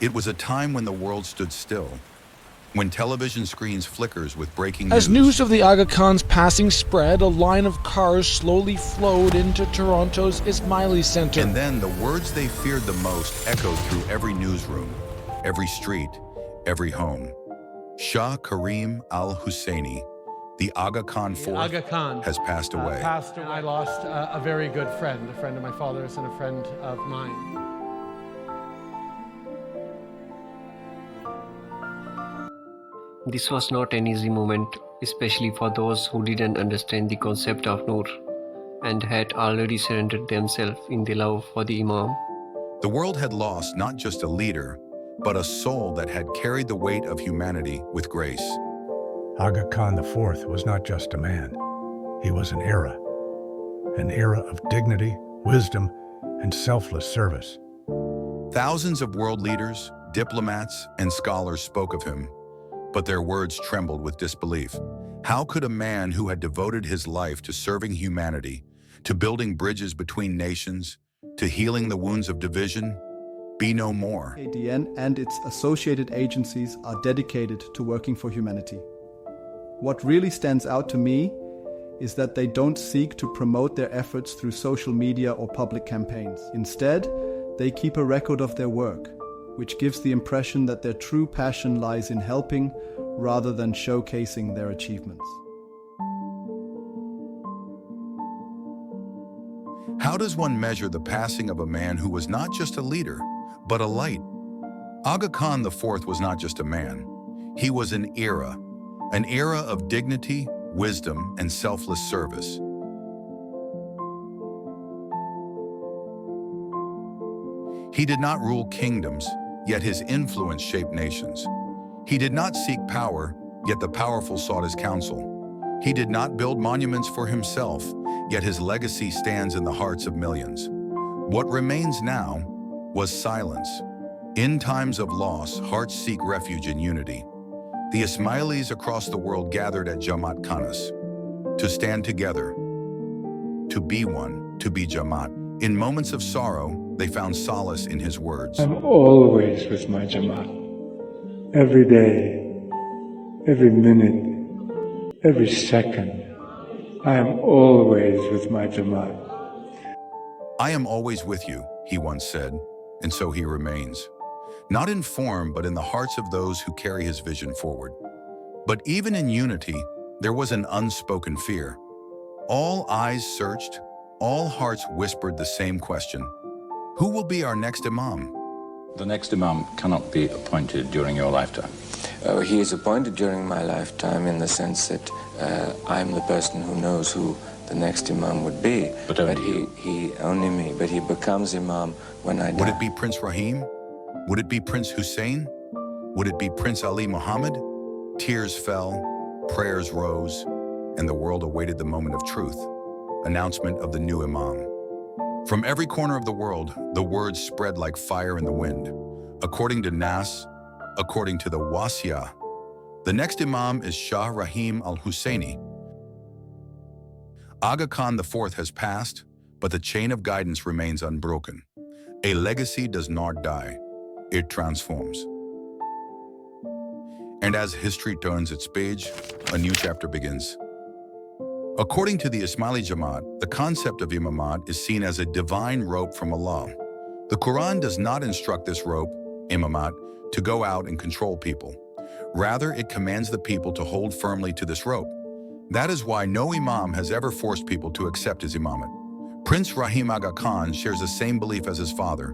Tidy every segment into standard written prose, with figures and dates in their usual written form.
It was a time when the world stood still, when television screens flickers with breaking As news. news of the Aga Khan's passing spread, a line of cars slowly flowed into Toronto's Ismaili Center. And then the words they feared the most echoed through every newsroom, every street, every home. Shah Karim al-Hussaini, the Aga Khan IV, Aga Khan has passed away. I lost a very good friend, a friend of my father's and a friend of mine. This was not an easy moment, especially for those who didn't understand the concept of Noor and had already surrendered themselves in their love for the Imam. The world had lost not just a leader, but a soul that had carried the weight of humanity with grace. Aga Khan IV was not just a man. He was an era of dignity, wisdom, and selfless service. Thousands of world leaders, diplomats, and scholars spoke of him, but their words trembled with disbelief. How could a man who had devoted his life to serving humanity, to building bridges between nations, to healing the wounds of division, be no more? ADN and its associated agencies are dedicated to working for humanity. What really stands out to me is that they don't seek to promote their efforts through social media or public campaigns. Instead, they keep a record of their work, which gives the impression that their true passion lies in helping rather than showcasing their achievements. How does one measure the passing of a man who was not just a leader, but a light? Aga Khan IV was not just a man. He was an era of dignity, wisdom, and selfless service. He did not rule kingdoms, yet his influence shaped nations. He did not seek power, yet the powerful sought his counsel. He did not build monuments for himself, yet his legacy stands in the hearts of millions. What remains now was silence. In times of loss, hearts seek refuge in unity. The Ismailis across the world gathered at Jammat to stand together, to be one, to be Jammat. In moments of sorrow, they found solace in his words. I'm always with my Jammat. Every day, every minute, every second, I am always with my Jammat. I am always with you, he once said, and so he remains. Not in form, but in the hearts of those who carry his vision forward. But even in unity, there was an unspoken fear. All eyes searched, all hearts whispered the same question. Who will be our next Imam? The next Imam cannot be appointed during your lifetime. He is appointed during my lifetime in the sense that I'm the person who knows who the next Imam would be. But only he only me. But he becomes Imam when I die. Would it be Prince Rahim? Would it be Prince Hussein? Would it be Prince Ali Muhammad? Tears fell, prayers rose, and the world awaited the moment of truth, announcement of the new Imam. From every corner of the world, the words spread like fire in the wind. According to Nas, according to the Wasiyah, the next Imam is Shah Rahim al-Hussaini. Aga Khan IV has passed, but the chain of guidance remains unbroken. A legacy does not die, it transforms. And as history turns its page, a new chapter begins. According to the Ismaili Jammat, the concept of Imamat is seen as a divine rope from Allah. The Quran does not instruct this rope, Imamat, to go out and control people. Rather, it commands the people to hold firmly to this rope. That is why no Imam has ever forced people to accept his Imamat. Prince Rahim Aga Khan shares the same belief as his father,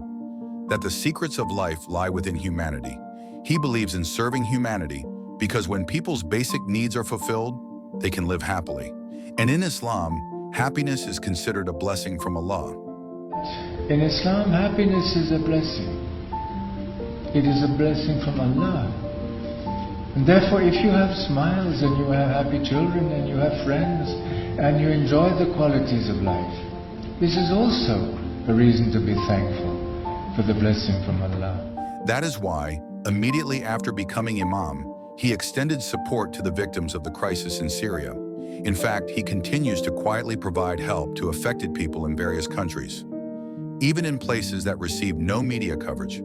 that the secrets of life lie within humanity. He believes in serving humanity because when people's basic needs are fulfilled, they can live happily. And in Islam, happiness is considered a blessing from Allah. In Islam, happiness is a blessing. It is a blessing from Allah. And therefore, if you have smiles and you have happy children and you have friends and you enjoy the qualities of life, this is also a reason to be thankful for the blessing from Allah. That is why, immediately after becoming Imam, he extended support to the victims of the crisis in Syria. In fact, he continues to quietly provide help to affected people in various countries, even in places that receive no media coverage.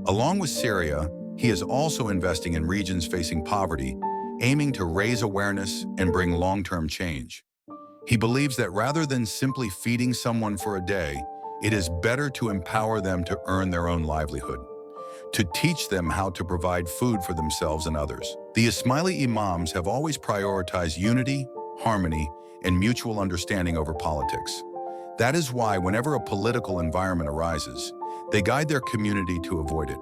Along with Syria, he is also investing in regions facing poverty, aiming to raise awareness and bring long-term change. He believes that rather than simply feeding someone for a day, it is better to empower them to earn their own livelihood, to teach them how to provide food for themselves and others. The Ismaili Imams have always prioritized unity, harmony, and mutual understanding over politics. That is why whenever a political environment arises, they guide their community to avoid it.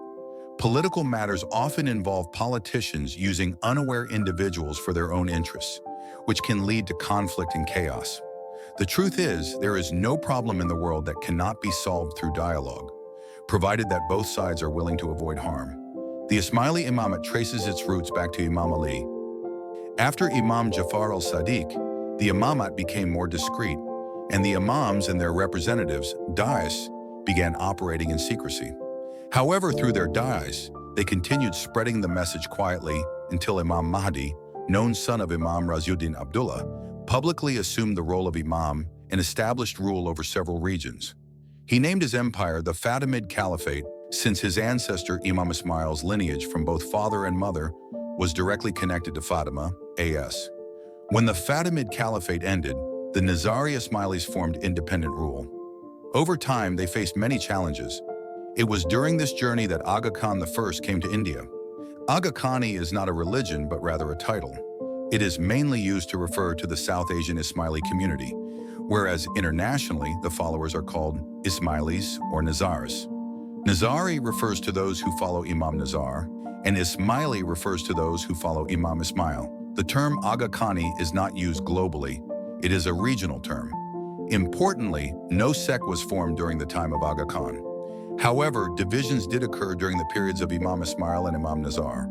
Political matters often involve politicians using unaware individuals for their own interests, which can lead to conflict and chaos. The truth is, there is no problem in the world that cannot be solved through dialogue, provided that both sides are willing to avoid harm. The Ismaili Imamat traces its roots back to Imam Ali. After Imam Jafar al-Sadiq, the Imamat became more discreet, and the Imams and their representatives, dais, began operating in secrecy. However, through their dais, they continued spreading the message quietly until Imam Mahdi, known son of Imam Raziuddin Abdullah, publicly assumed the role of Imam and established rule over several regions. He named his empire the Fatimid Caliphate, since his ancestor Imam Ismail's lineage from both father and mother was directly connected to Fatima, a.s. When the Fatimid Caliphate ended, the Nizari Ismailis formed independent rule. Over time, they faced many challenges. It was during this journey that Aga Khan I came to India. Aga Khani is not a religion, but rather a title. It is mainly used to refer to the South Asian Ismaili community, whereas internationally, the followers are called Ismailis or Nizars. Nizari refers to those who follow Imam Nizar, and Ismaili refers to those who follow Imam Ismail. The term Aga Khani is not used globally. It is a regional term. Importantly, no sect was formed during the time of Aga Khan. However, divisions did occur during the periods of Imam Ismail and Imam Nizar.